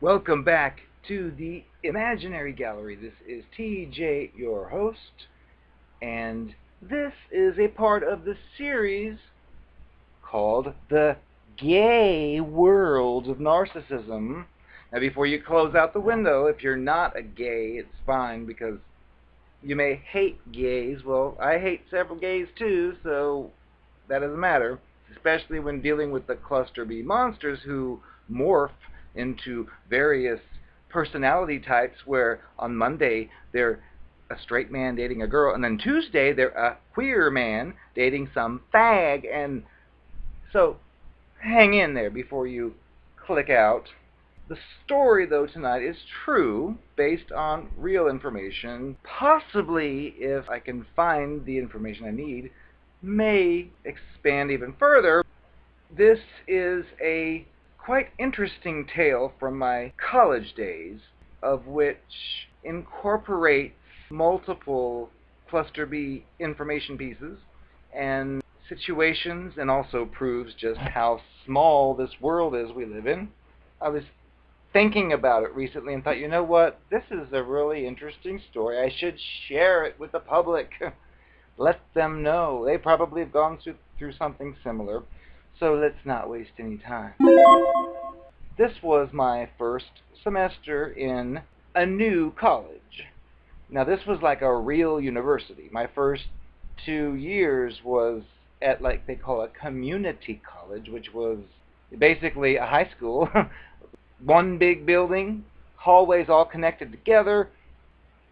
Welcome back to the Imaginary Gallery. This is TJ, your host, and this is a part of the series called The Gay World of Narcissism. Now, before you close out the window, if you're not a gay, it's fine because you may hate gays. Well, I hate several gays too, so that doesn't matter, especially when dealing with the cluster B monsters who morph into various personality types, where on Monday they're a straight man dating a girl, and then Tuesday they're a queer man dating some fag. And so hang in there before you click out. The story, though, tonight is true, based on real information. Possibly, if I can find the information I need, may expand even further. This is a quite interesting tale from my college days, of which incorporates multiple cluster B information pieces and situations, and also proves just how small this world is we live in. I was thinking about it recently and thought, you know what, this is a really interesting story. I should share it with the public. Let them know. They probably have gone through something similar. So let's not waste any time. This was my first semester in a new college. Now, this was like a real university. My first 2 years was at, like they call a community college, which was basically a high school. One big building, hallways all connected together,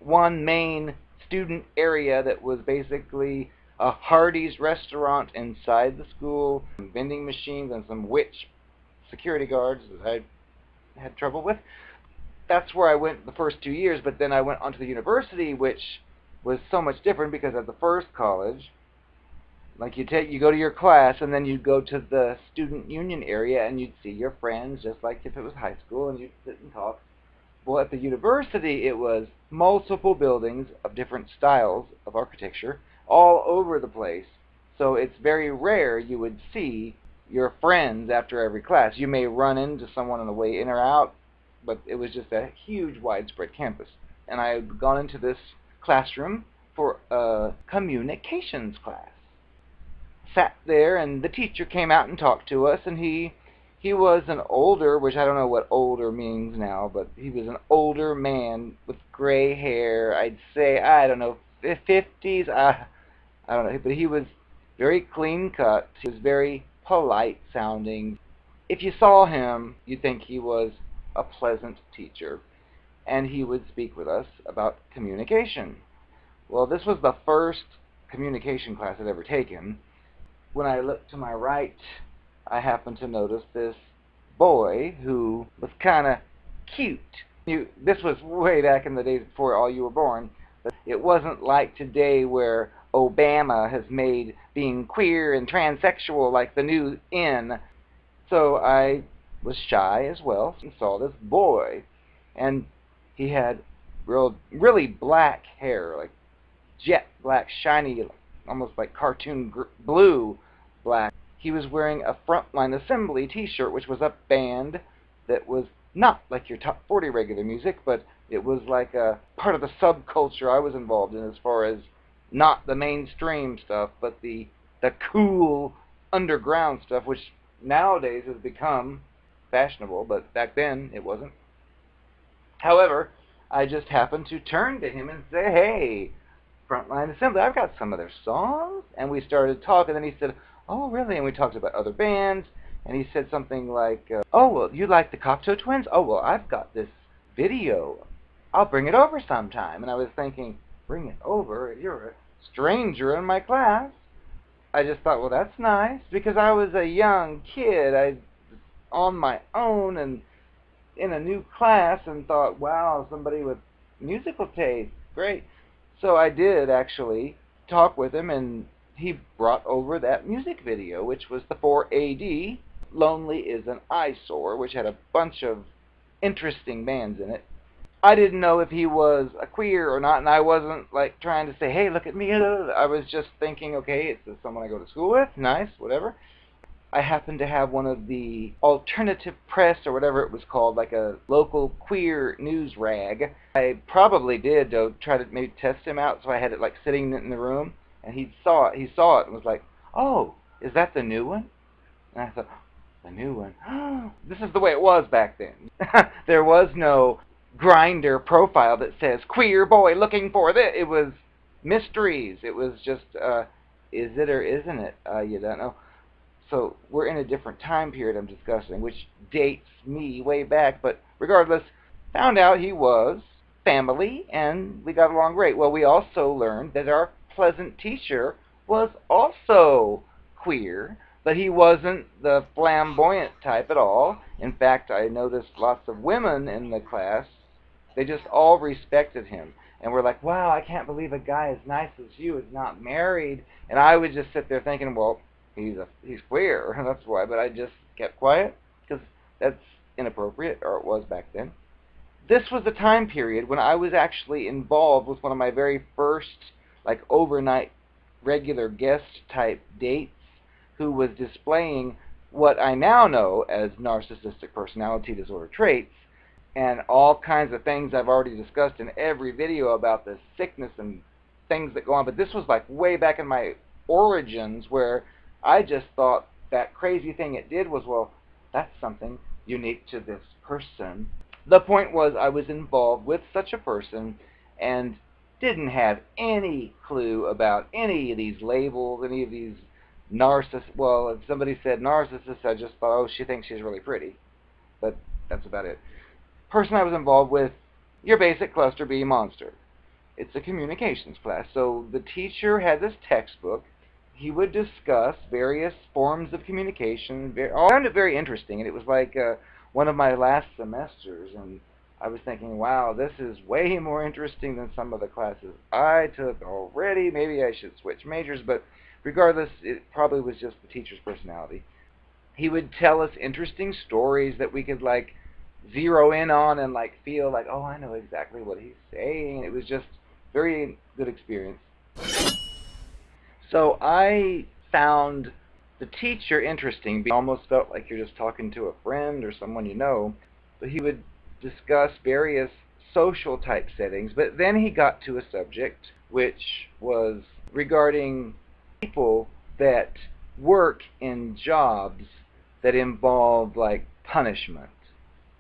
one main student area that was basically a Hardee's restaurant inside the school, vending machines, and some witch security guards that I had trouble with. That's where I went the first 2 years, but then I went on to the university, which was so much different because at the first college, like you go to your class, and then you'd go to the student union area and you'd see your friends, just like if it was high school, and you'd sit and talk. Well, at the university, it was multiple buildings of different styles of architecture all over the place. So it's very rare you would see your friends after every class. You may run into someone on the way in or out, but it was just a huge, widespread campus. And I had gone into this classroom for a communications class. Sat there, and the teacher came out and talked to us, and he was an older, which I don't know what older means now, but he was an older man with gray hair. I'd say, I don't know, 50s, I don't know, but he was very clean cut. He was very polite sounding. If you saw him, you'd think he was a pleasant teacher, and he would speak with us about communication. Well, this was the first communication class I'd ever taken. When I looked to my right, I happened to notice this boy who was kind of cute. This was way back in the days before all you were born. It wasn't like today where Obama has made being queer and transsexual like the new in. So I was shy as well and saw this boy. And he had really black hair, like jet black, shiny, almost like cartoon blue black. He was wearing a Frontline Assembly t-shirt, which was a band that was not like your top 40 regular music, but it was like a part of the subculture I was involved in, as far as not the mainstream stuff, but the cool underground stuff, which nowadays has become fashionable, but back then it wasn't. However, I just happened to turn to him and say, "Hey, Frontline Assembly, I've got some of their songs." And we started talking, and he said, "Oh, really?" And we talked about other bands, and he said something like, "Oh, well, you like the Cocteau Twins? Oh, well, I've got this video. I'll bring it over sometime." And I was thinking, bring it over? You're a stranger in my class. I just thought, well, that's nice, because I was a young kid. I was on my own and in a new class, and thought, wow, somebody with musical taste, great. So I did actually talk with him, and he brought over that music video, which was the 4AD, Lonely is an Eyesore, which had a bunch of interesting bands in it. I didn't know if he was a queer or not, and I wasn't like trying to say, hey, look at me. I was just thinking, okay, it's someone I go to school with, nice, whatever. I happened to have one of the alternative press or whatever it was called, like a local queer news rag. I probably did, though, try to maybe test him out, so I had it like sitting in the room, and he saw it and was like, "Oh, is that the new one?" And I thought, the new one. This is the way it was back then. There was no Grinder profile that says queer boy looking for this. It was mysteries. It was just is it or isn't it? You don't know. So we're in a different time period I'm discussing, which dates me way back, but regardless, found out he was family and we got along great. Well, we also learned that our pleasant teacher was also queer, but he wasn't the flamboyant type at all. In fact, I noticed lots of women in the class, they just all respected him. And we're like, wow, I can't believe a guy as nice as you is not married. And I would just sit there thinking, well, he's queer, that's why. But I just kept quiet because that's inappropriate, or it was back then. This was the time period when I was actually involved with one of my very first, like, overnight regular guest type dates, who was displaying what I now know as narcissistic personality disorder traits, and all kinds of things I've already discussed in every video about the sickness and things that go on. But this was like way back in my origins, where I just thought that crazy thing it did was, well, that's something unique to this person. The point was, I was involved with such a person and didn't have any clue about any of these labels, any of these narcissists. Well, if somebody said narcissist, I just thought, oh, she thinks she's really pretty. But that's about it. Person I was involved with, your basic cluster B monster. It's a communications class. So the teacher had this textbook. He would discuss various forms of communication. I found it very interesting, and it was like one of my last semesters, and I was thinking, wow, this is way more interesting than some of the classes I took already. Maybe I should switch majors, but regardless, it probably was just the teacher's personality. He would tell us interesting stories that we could, like, zero in on and, like, feel like, oh, I know exactly what he's saying. It was just very good experience. So I found the teacher interesting. It almost felt like you're just talking to a friend or someone you know. But he would discuss various social type settings. But then he got to a subject which was regarding people that work in jobs that involve, like, punishment.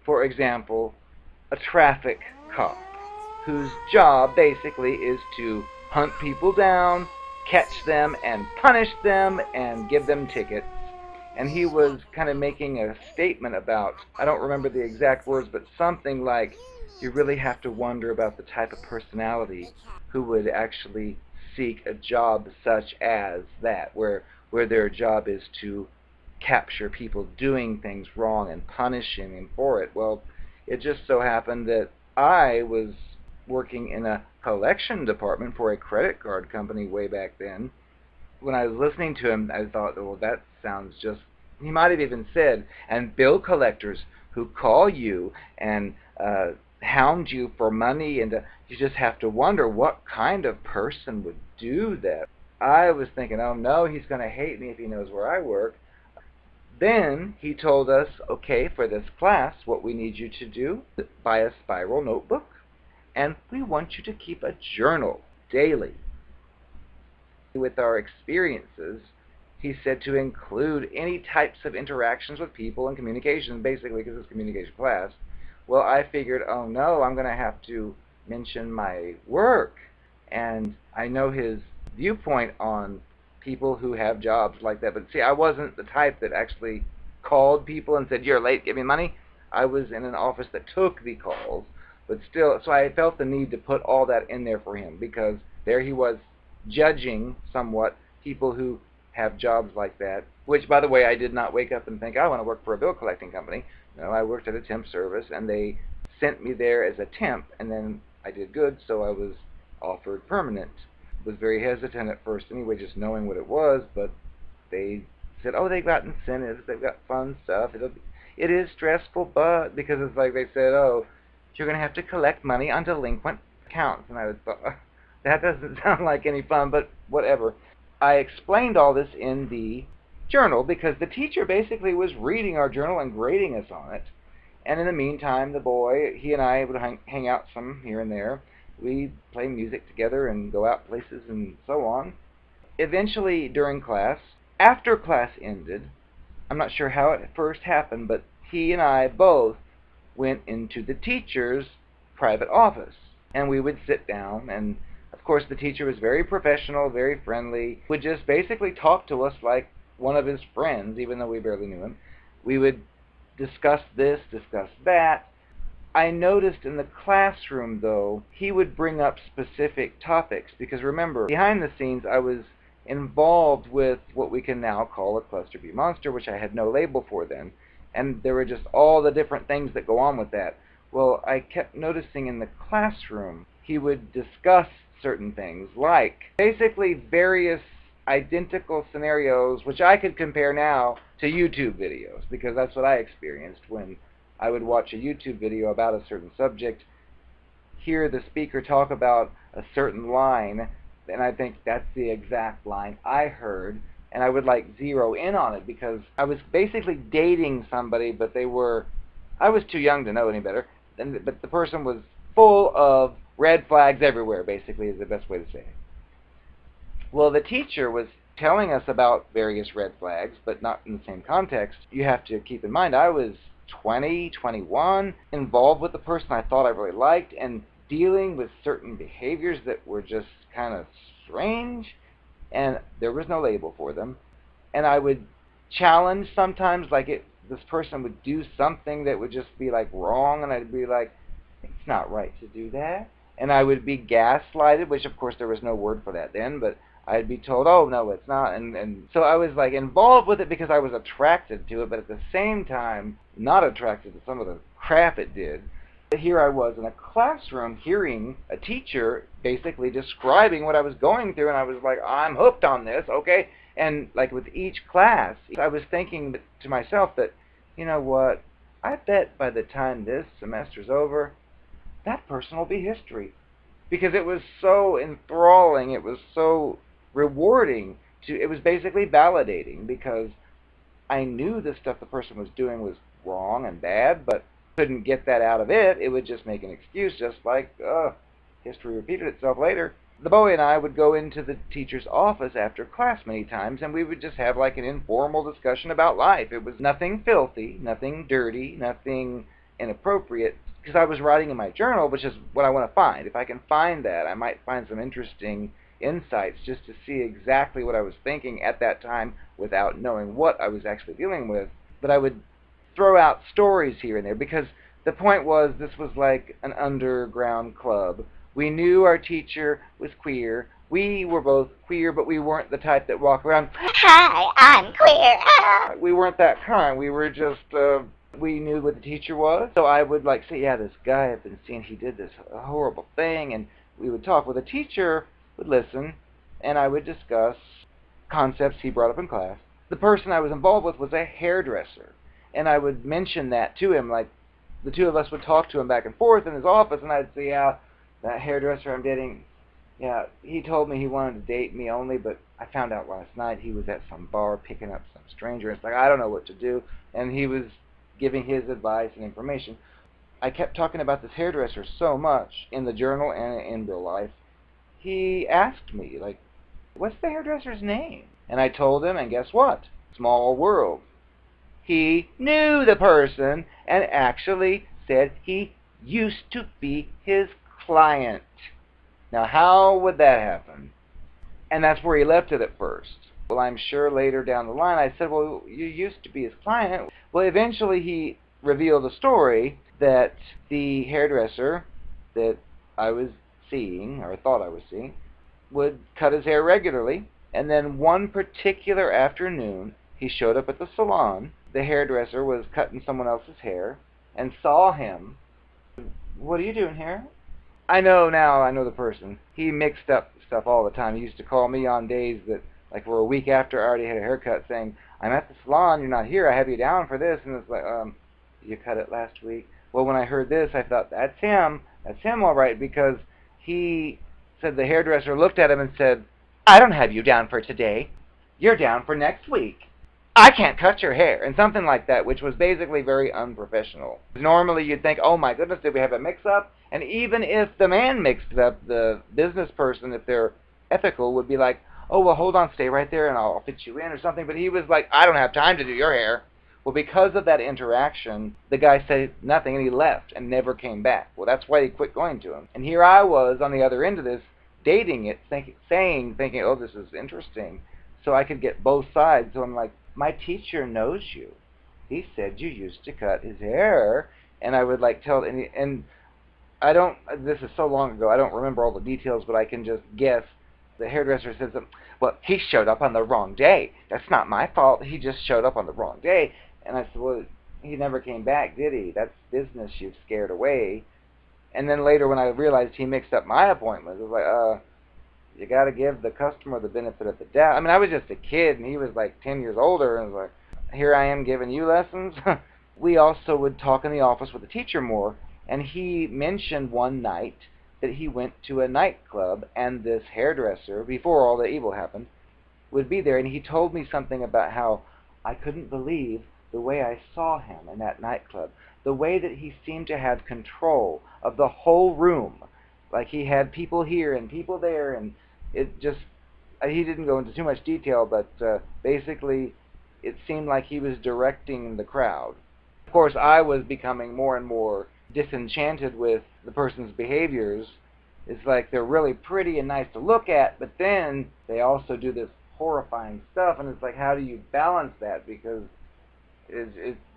For example, a traffic cop whose job basically is to hunt people down, catch them, and punish them, and give them tickets. And he was kind of making a statement about, I don't remember the exact words, but something like, you really have to wonder about the type of personality who would actually seek a job such as that, where their job is to capture people doing things wrong and punishing them for it. Well, it just so happened that I was working in a collection department for a credit card company way back then. When I was listening to him, I thought, well, that sounds just... He might have even said, and bill collectors who call you and hound you for money, and you just have to wonder what kind of person would do that. I was thinking, oh no, he's going to hate me if he knows where I work. Then he told us, okay, for this class, what we need you to do, buy a spiral notebook, and we want you to keep a journal daily. With our experiences, he said to include any types of interactions with people and communication, basically, because it's a communication class. Well, I figured, oh no, I'm going to have to mention my work. And I know his viewpoint on people who have jobs like that. But see, I wasn't the type that actually called people and said, you're late, give me money. I was in an office that took the calls. But still, so I felt the need to put all that in there for him, because there he was judging somewhat people who have jobs like that, which, by the way, I did not wake up and think, I want to work for a bill collecting company. No, I worked at a temp service, and they sent me there as a temp, and then I did good, so I was offered permanent. Was very hesitant at first anyway, just knowing what it was, but they said, oh, they've got incentives, they've got fun stuff. It is stressful, but because it's like they said, oh, you're going to have to collect money on delinquent accounts. And I thought, that doesn't sound like any fun, but whatever. I explained all this in the journal because the teacher basically was reading our journal and grading us on it. And in the meantime, the boy, he and I would hang out some here and there. We'd play music together and go out places and so on. Eventually, during class, after class ended, I'm not sure how it first happened, but he and I both went into the teacher's private office. And we would sit down, and of course the teacher was very professional, very friendly, would just basically talk to us like one of his friends, even though we barely knew him. We would discuss this, discuss that. I noticed in the classroom, though, he would bring up specific topics, because remember, behind the scenes I was involved with what we can now call a cluster B monster, which I had no label for then, and there were just all the different things that go on with that. Well, I kept noticing in the classroom he would discuss certain things, like basically various identical scenarios, which I could compare now to YouTube videos, because that's what I experienced when I would watch a YouTube video about a certain subject, hear the speaker talk about a certain line, and I think that's the exact line I heard, and I would like zero in on it because I was basically dating somebody, but I was too young to know any better, but the person was full of red flags everywhere, basically, is the best way to say it. Well, the teacher was telling us about various red flags, but not in the same context. You have to keep in mind, I was 20, 21, involved with the person I thought I really liked, and dealing with certain behaviors that were just kind of strange, and there was no label for them. And I would challenge sometimes, like this person would do something that would just be like wrong, and I'd be like, it's not right to do that. And I would be gaslighted, which of course there was no word for that then, but I'd be told, oh, no, it's not. And so I was like involved with it because I was attracted to it, but at the same time, not attracted to some of the crap it did. But here I was in a classroom hearing a teacher basically describing what I was going through, and I was like, I'm hooked on this, okay? And like with each class, I was thinking to myself that, you know what, I bet by the time this semester's over, that person will be history. Because it was so enthralling, it was so rewarding, it was basically validating, because I knew the stuff the person was doing was wrong and bad, but couldn't get that out of it. It would just make an excuse, just like, history repeated itself later. The boy and I would go into the teacher's office after class many times, and we would just have like an informal discussion about life. It was nothing filthy, nothing dirty, nothing inappropriate, because I was writing in my journal, which is what I want to find. If I can find that, I might find some interesting insights just to see exactly what I was thinking at that time without knowing what I was actually dealing with. But I would throw out stories here and there, because the point was this was like an underground club. We knew our teacher was queer. We were both queer, but we weren't the type that walk around, hi, I'm queer. We weren't that kind. We were just, we knew what the teacher was. So I would like say, yeah, this guy I've been seeing, he did this horrible thing, and we would talk. Well, the teacher would listen, and I would discuss concepts he brought up in class. The person I was involved with was a hairdresser, and I would mention that to him, like the two of us would talk to him back and forth in his office, and I'd say, yeah, that hairdresser I'm dating, yeah, he told me he wanted to date me only, but I found out last night he was at some bar picking up some stranger. It's like, I don't know what to do, and he was giving his advice and information. I kept talking about this hairdresser so much in the journal and in real life. He asked me, like, what's the hairdresser's name? And I told him, and guess what? Small world. He knew the person and actually said he used to be his client. Now, how would that happen? And that's where he left it at first. Well, I'm sure later down the line I said, well, you used to be his client. Well, eventually he revealed a story that the hairdresser that I was seeing, or thought I was seeing, would cut his hair regularly. And then one particular afternoon, he showed up at the salon. The hairdresser was cutting someone else's hair and saw him. What are you doing here? I know now, I know the person. He mixed up stuff all the time. He used to call me on days that, like for a week after I already had a haircut, saying, I'm at the salon, you're not here, I have you down for this. And it's like, you cut it last week? Well, when I heard this, I thought, that's him all right, because he said the hairdresser looked at him and said, I don't have you down for today. You're down for next week. I can't cut your hair, and something like that, which was basically very unprofessional. Normally you'd think, oh my goodness, did we have a mix-up? And even if the man mixed it up, the business person, if they're ethical, would be like, oh, well, hold on, stay right there, and I'll fit you in or something. But he was like, I don't have time to do your hair. Well, because of that interaction, the guy said nothing, and he left and never came back. Well, that's why he quit going to him. And here I was on the other end of this, dating it, thinking, oh, this is interesting, so I could get both sides. So I'm like, my teacher knows you. He said you used to cut his hair, and I would like tell, and I don't, this is so long ago, I don't remember all the details, but I can just guess. The hairdresser says, well, he showed up on the wrong day. That's not my fault. He just showed up on the wrong day. And I said, well, he never came back, did he? That's business you've scared away. And then later when I realized he mixed up my appointments, it was like, you got to give the customer the benefit of the doubt. I mean, I was just a kid, and he was like 10 years older, and was like, here I am giving you lessons. We also would talk in the office with the teacher more, and he mentioned one night that he went to a nightclub, and this hairdresser, before all the evil happened, would be there, and he told me something about how I couldn't believe the way I saw him in that nightclub, the way that he seemed to have control of the whole room, like he had people here and people there, and it just, he didn't go into too much detail, but basically it seemed like he was directing the crowd. Of course, I was becoming more and more disenchanted with the person's behaviors. It's like they're really pretty and nice to look at, but then they also do this horrifying stuff, and it's like, how do you balance that? Because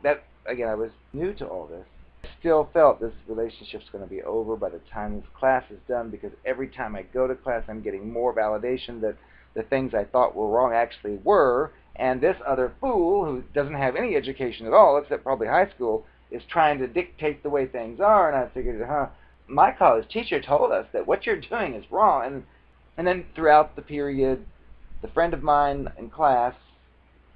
that, again, I was new to all this. I still felt this relationship's going to be over by the time this class is done, because every time I go to class, I'm getting more validation that the things I thought were wrong actually were, and this other fool, who doesn't have any education at all, except probably high school, is trying to dictate the way things are. And I figured, my college teacher told us that what you're doing is wrong. And then throughout the period, the friend of mine in class,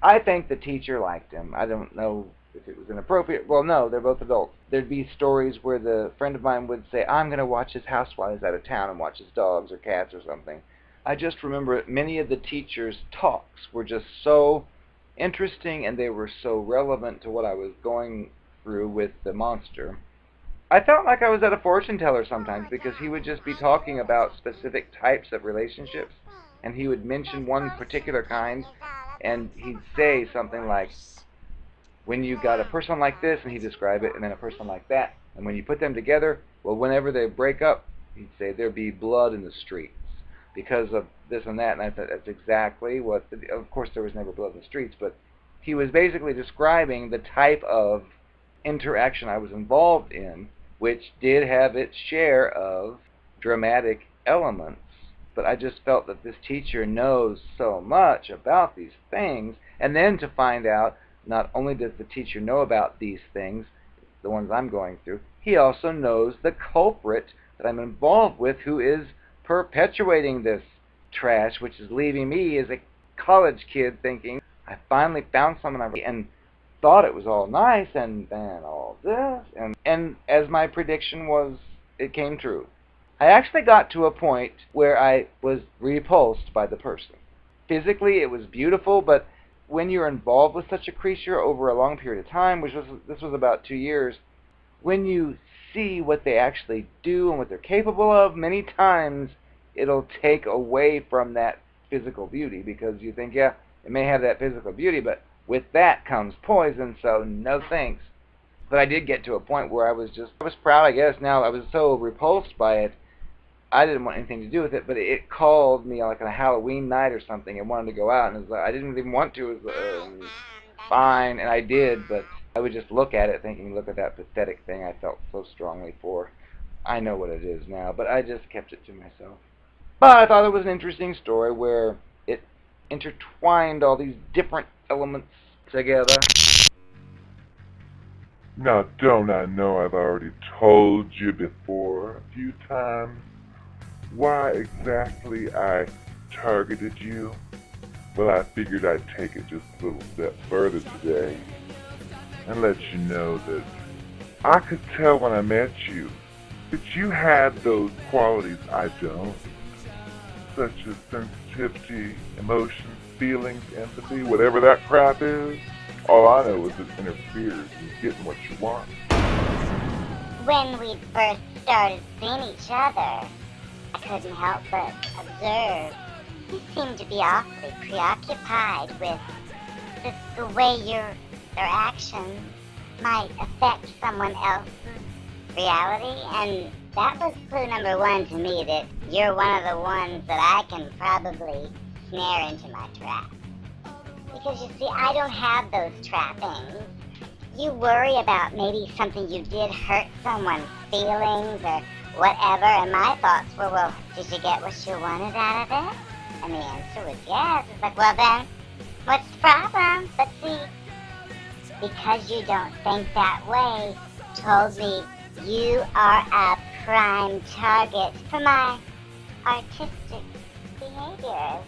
I think the teacher liked him. I don't know if it was inappropriate. Well, no, they're both adults. There'd be stories where the friend of mine would say, I'm going to watch his housewives out of town and watch his dogs or cats or something. I just remember many of the teachers' talks were just so interesting, and they were so relevant to what I was going through with the monster. I felt like I was at a fortune teller sometimes, because he would just be talking about specific types of relationships, and he would mention one particular kind, and he'd say something like, when you got a person like this, and he'd describe it, and then a person like that, and when you put them together, well, whenever they break up, he'd say there'd be blood in the streets because of this and that. And I thought, that's exactly what, of course there was never blood in the streets, but he was basically describing the type of interaction I was involved in, which did have its share of dramatic elements. But I just felt that this teacher knows so much about these things, and then to find out, not only does the teacher know about these things, the ones I'm going through, he also knows the culprit that I'm involved with, who is perpetuating this trash, which is leaving me as a college kid thinking, I finally found someone and thought it was all nice, and then all this, and as my prediction was, it came true. I actually got to a point where I was repulsed by the person. Physically, it was beautiful, but when you're involved with such a creature over a long period of time, this was about 2 years, when you see what they actually do and what they're capable of, many times it'll take away from that physical beauty, because you think, yeah, it may have that physical beauty, but with that comes poison, so no thanks. But I did get to a point where I was proud, I guess. Now, I was so repulsed by it, I didn't want anything to do with it, but it called me like on a Halloween night or something and wanted to go out, and it was like, I didn't even want to. It was fine, and I did, but I would just look at it thinking, look at that pathetic thing I felt so strongly for. I know what it is now, but I just kept it to myself. But I thought it was an interesting story where it intertwined all these different elements together. Now, don't I know I've already told you before a few times why exactly I targeted you? Well, I figured I'd take it just a little step further today and let you know that I could tell when I met you that you had those qualities I don't, such as sensitivity, emotion, feelings, empathy, whatever that crap is. All I know is it interferes in getting what you want. When we first started seeing each other, I couldn't help but observe you seemed to be awfully preoccupied with the way your actions might affect someone else's reality, and that was clue number one to me that you're one of the ones that I can probably snare into my trap. Because you see, I don't have those trappings. You worry about maybe something you did hurt someone's feelings or whatever, and my thoughts were, well, did you get what you wanted out of it? And the answer was yes. It's like, well then, what's the problem? But see, because you don't think that way, told me you are a prime target for my artistic behavior.